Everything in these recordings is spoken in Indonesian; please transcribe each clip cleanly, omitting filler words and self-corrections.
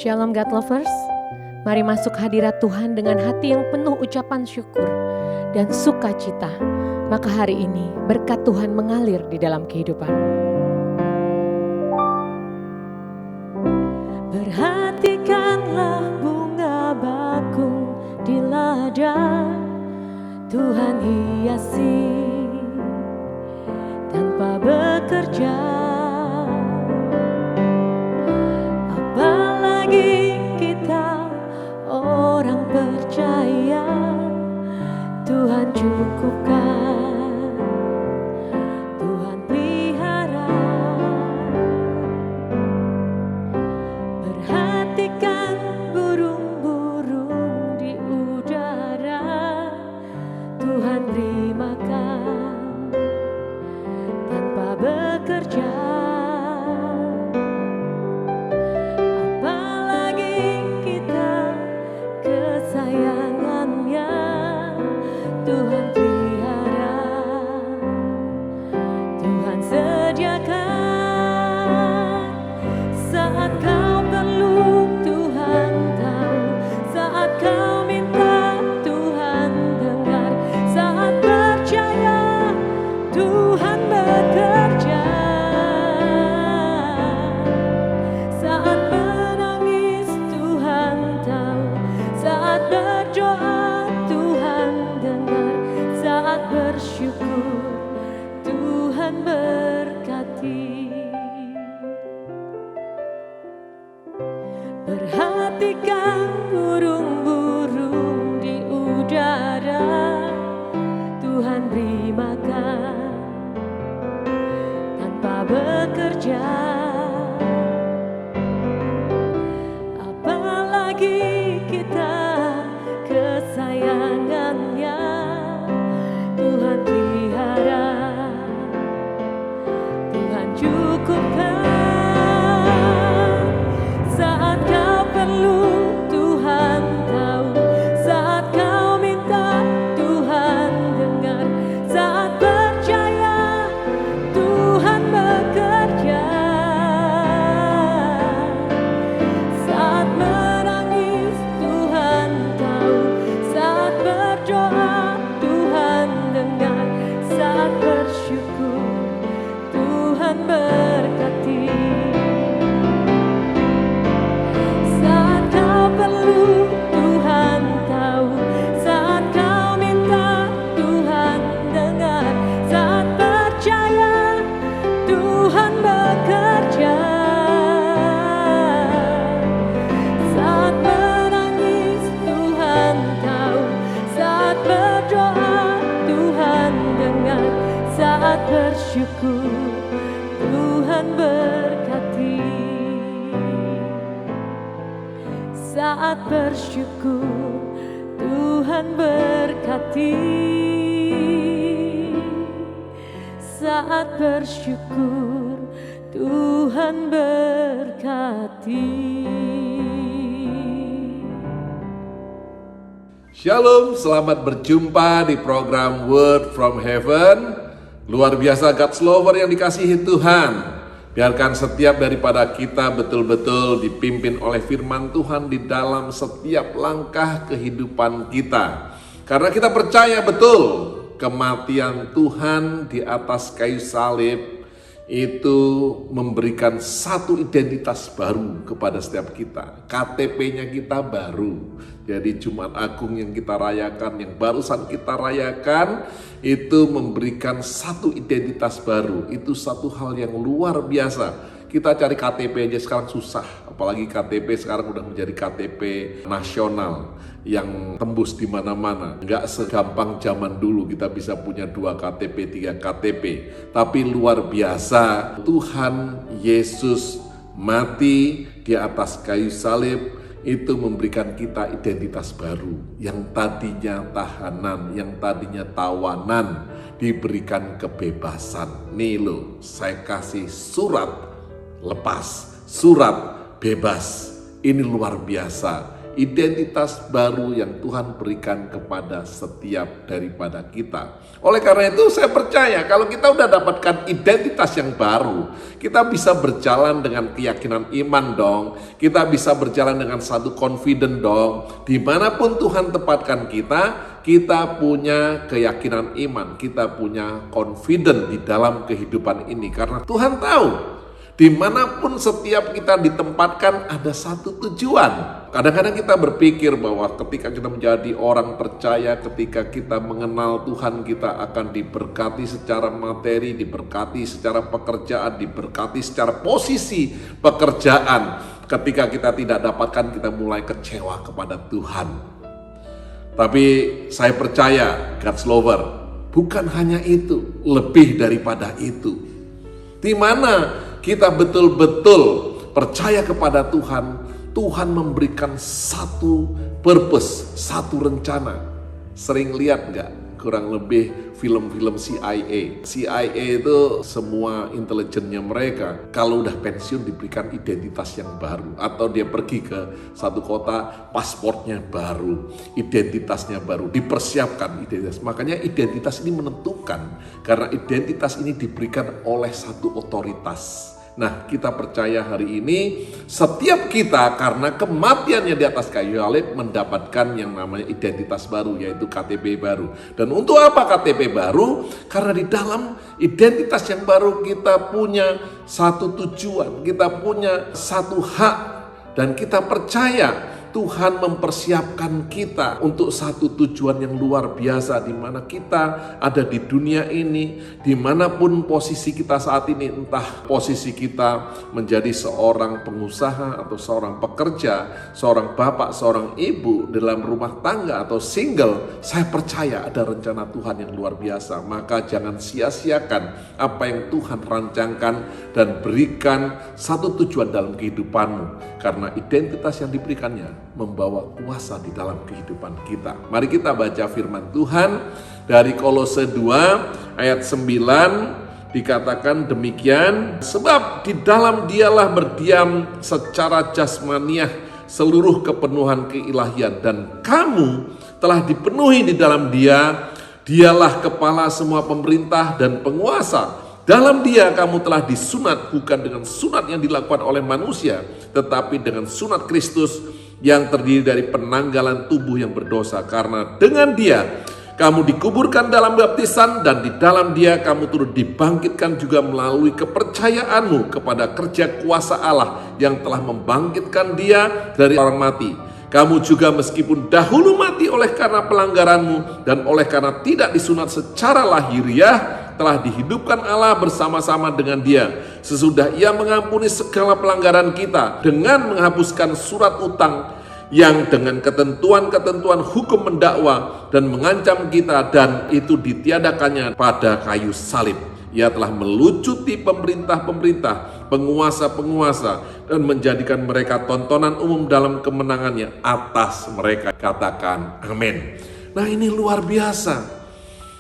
Shalom God Lovers, mari masuk hadirat Tuhan dengan hati yang penuh ucapan syukur dan sukacita. Maka hari ini berkat Tuhan mengalir di dalam kehidupan. Perhatikanlah bunga bakung di ladang, Tuhan hiasi tanpa bekerja. Apalagi kita orang percaya, Tuhan cukupkan, Tuhan pelihara. Perhatikan burung-burung di udara, Tuhan beri makan tanpa bekerja. Apalagi kita kesayangannya, Tuhan pelihara, Tuhan sediakan. Saat kau perlu, Tuhan tahu. Saat kau minta, Tuhan dengar. Saat percaya, Tuhan bekerja. Saat menangis, Tuhan tahu. Saat berdoa, Tuhan dengar. Saat bersyukur, Tuhan berkati. Perhatikan burung-burung di udara, Tuhan beri makan tanpa bekerja. Apalagi kita kesayangannya, Tuhan pelihara, Tuhan cukupkan. Saat kau perlu, Tuhan tahu. Saat kau minta, Tuhan dengar. Saat percaya, Tuhan bekerja. Saat menangis, Tuhan tahu. Saat berdoa, Tuhan dengar. Saat bersyukur, Tuhan berkati. Saat kau perlu, Tuhan tahu. Saat kau minta, Tuhan dengar. Saat percaya, Tuhan bekerja. Saat menangis, Tuhan tahu. Saat berdoa, Tuhan dengar. Saat bersyukur, Tuhan berkati. Saat bersyukur, Tuhan berkati. Saat bersyukur, Tuhan berkati. Shalom, selamat berjumpa di program Word from Heaven. Luar biasa God's Lover yang dikasihi Tuhan. Biarkan setiap daripada kita betul-betul dipimpin oleh firman Tuhan di dalam setiap langkah kehidupan kita. Karena kita percaya betul kematian Tuhan di atas kayu salib itu memberikan satu identitas baru kepada setiap kita. KTP-nya kita baru. Jadi Jumat Agung yang kita rayakan, yang barusan kita rayakan, itu memberikan satu identitas baru. Itu satu hal yang luar biasa. Kita cari KTP aja sekarang susah. Apalagi KTP sekarang udah menjadi KTP nasional yang tembus di mana-mana. Nggak segampang zaman dulu kita bisa punya 2 KTP, 3 KTP. Tapi luar biasa, Tuhan Yesus mati di atas kayu salib, itu memberikan kita identitas baru. Yang tadinya tahanan, yang tadinya tawanan, diberikan kebebasan. Nih loh, saya kasih surat lepas, surat bebas. Ini luar biasa. identitas baru yang Tuhan berikan kepada setiap daripada kita. Oleh karena itu saya percaya kalau kita udah dapatkan identitas yang baru, kita bisa berjalan dengan keyakinan iman dong. Kita bisa berjalan dengan satu confident dong. Dimanapun Tuhan tempatkan kita punya keyakinan iman, kita punya confident di dalam kehidupan ini. Karena Tuhan tahu dimanapun setiap kita ditempatkan ada satu tujuan. Kadang-kadang kita berpikir bahwa ketika kita menjadi orang percaya, ketika kita mengenal Tuhan, kita akan diberkati secara materi, diberkati secara pekerjaan, diberkati secara posisi pekerjaan. Ketika kita tidak dapatkan, kita mulai kecewa kepada Tuhan. Tapi saya percaya, God's lover, bukan hanya itu, lebih daripada itu. Di mana kita betul-betul percaya kepada Tuhan, Tuhan memberikan satu purpose, satu rencana. Sering lihat gak? Kurang lebih film-film CIA. CIA itu semua intelijennya mereka kalau udah pensiun diberikan identitas yang baru. Atau dia pergi ke satu kota, paspornya baru, identitasnya baru, dipersiapkan identitas. Makanya identitas ini menentukan, karena identitas ini diberikan oleh satu otoritas. Nah, kita percaya hari ini setiap kita karena kematiannya di atas kayu salib mendapatkan yang namanya identitas baru, yaitu KTP baru. Dan untuk apa KTP baru? Karena di dalam identitas yang baru kita punya satu tujuan, kita punya satu hak, dan kita percaya Tuhan mempersiapkan kita untuk satu tujuan yang luar biasa, di mana kita ada di dunia ini, dimanapun posisi kita saat ini, entah posisi kita menjadi seorang pengusaha atau seorang pekerja, seorang bapak, seorang ibu, dalam rumah tangga atau single, saya percaya ada rencana Tuhan yang luar biasa. Maka jangan sia-siakan apa yang Tuhan rancangkan dan berikan satu tujuan dalam kehidupanmu, karena identitas yang diberikannya membawa kuasa di dalam kehidupan kita. Mari kita baca firman Tuhan dari Kolose 2 ayat 9, dikatakan demikian, sebab di dalam dialah berdiam secara jasmaniah seluruh kepenuhan keilahian, dan kamu telah dipenuhi di dalam dia. Dialah kepala semua pemerintah dan penguasa. Dalam dia kamu telah disunat, bukan dengan sunat yang dilakukan oleh manusia, tetapi dengan sunat Kristus yang terdiri dari penanggalan tubuh yang berdosa. Karena dengan dia kamu dikuburkan dalam baptisan, dan di dalam dia kamu turut dibangkitkan juga melalui kepercayaanmu kepada kerja kuasa Allah yang telah membangkitkan dia dari orang mati. Kamu juga meskipun dahulu mati oleh karena pelanggaranmu dan oleh karena tidak disunat secara lahiriah, telah dihidupkan Allah bersama-sama dengan dia. Sesudah ia mengampuni segala pelanggaran kita dengan menghapuskan surat utang yang dengan ketentuan-ketentuan hukum mendakwa dan mengancam kita, dan itu ditiadakannya pada kayu salib. Ia telah melucuti pemerintah-pemerintah, penguasa-penguasa, dan menjadikan mereka tontonan umum dalam kemenangannya atas mereka. Katakan amin. Nah, ini luar biasa.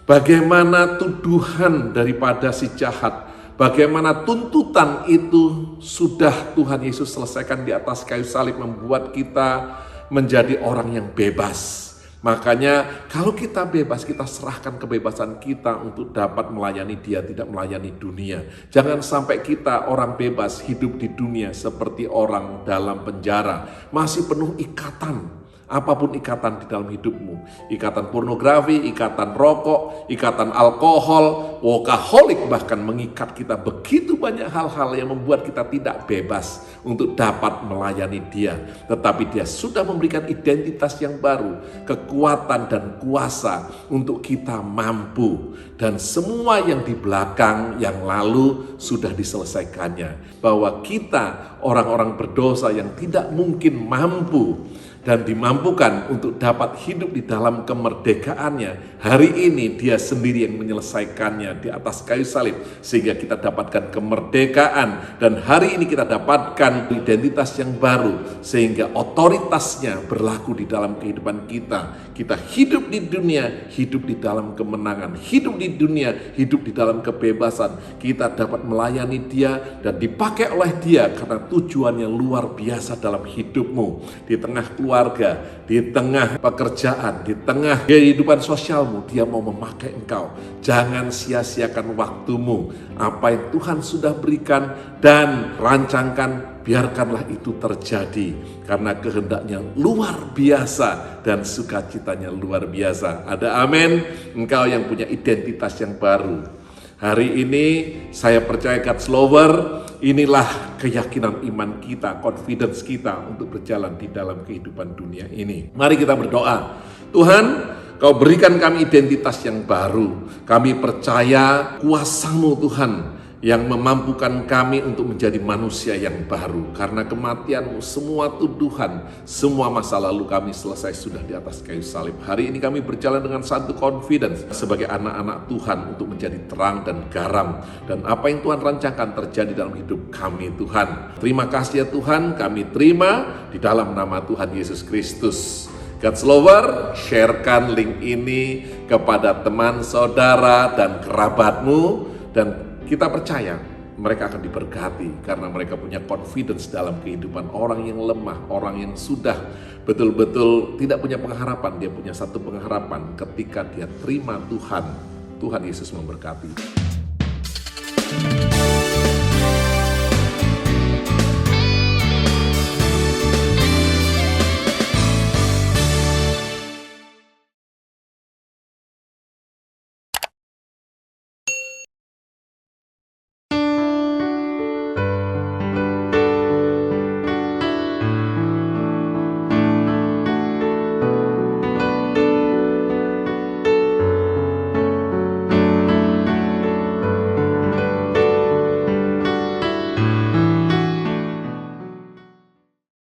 Bagaimana tuduhan daripada si jahat, bagaimana tuntutan itu sudah Tuhan Yesus selesaikan di atas kayu salib, membuat kita menjadi orang yang bebas. Makanya kalau kita bebas, kita serahkan kebebasan kita untuk dapat melayani Dia, tidak melayani dunia. Jangan sampai kita orang bebas hidup di dunia seperti orang dalam penjara, masih penuh ikatan. Apapun ikatan di dalam hidupmu, ikatan pornografi, ikatan rokok, ikatan alkohol, workaholic bahkan mengikat kita. Begitu banyak hal-hal yang membuat kita tidak bebas untuk dapat melayani Dia. Tetapi Dia sudah memberikan identitas yang baru, kekuatan dan kuasa untuk kita mampu. Dan semua yang di belakang yang lalu sudah diselesaikannya. Bahwa kita orang-orang berdosa yang tidak mungkin mampu dan dimampukan untuk dapat hidup di dalam kemerdekaannya. Hari ini Dia sendiri yang menyelesaikannya di atas kayu salib, sehingga kita dapatkan kemerdekaan, dan hari ini kita dapatkan identitas yang baru, sehingga otoritasnya berlaku di dalam kehidupan kita. Kita hidup di dunia, hidup di dalam kemenangan, hidup di dunia, hidup di dalam kebebasan. Kita dapat melayani Dia dan dipakai oleh Dia karena tujuannya luar biasa dalam hidupmu. Di tengah keluarga keluarga, di tengah pekerjaan, di tengah kehidupan sosialmu, Dia mau memakai engkau. Jangan sia-siakan waktumu, apa yang Tuhan sudah berikan dan rancangkan, biarkanlah itu terjadi. Karena kehendaknya luar biasa dan sukacitanya luar biasa. Ada amin? Engkau yang punya identitas yang baru. Hari ini saya percaya God's Lover, inilah keyakinan iman kita, confidence kita untuk berjalan di dalam kehidupan dunia ini. Mari kita berdoa. Tuhan, Kau berikan kami identitas yang baru. Kami percaya kuasa-Mu Tuhan yang memampukan kami untuk menjadi manusia yang baru. Karena kematian-Mu, semua tuduhan, semua masa lalu kami selesai sudah di atas kayu salib. Hari ini kami berjalan dengan satu confidence sebagai anak-anak Tuhan untuk menjadi terang dan garam. Dan apa yang Tuhan rancangkan terjadi dalam hidup kami Tuhan. Terima kasih ya Tuhan, kami terima di dalam nama Tuhan Yesus Kristus. God's Lover, sharekan link ini kepada teman, saudara, dan kerabatmu. Dan kita percaya mereka akan diberkati karena mereka punya confidence dalam kehidupan. Orang yang lemah, orang yang sudah betul-betul tidak punya pengharapan, dia punya satu pengharapan ketika dia terima Tuhan. Tuhan Yesus memberkati.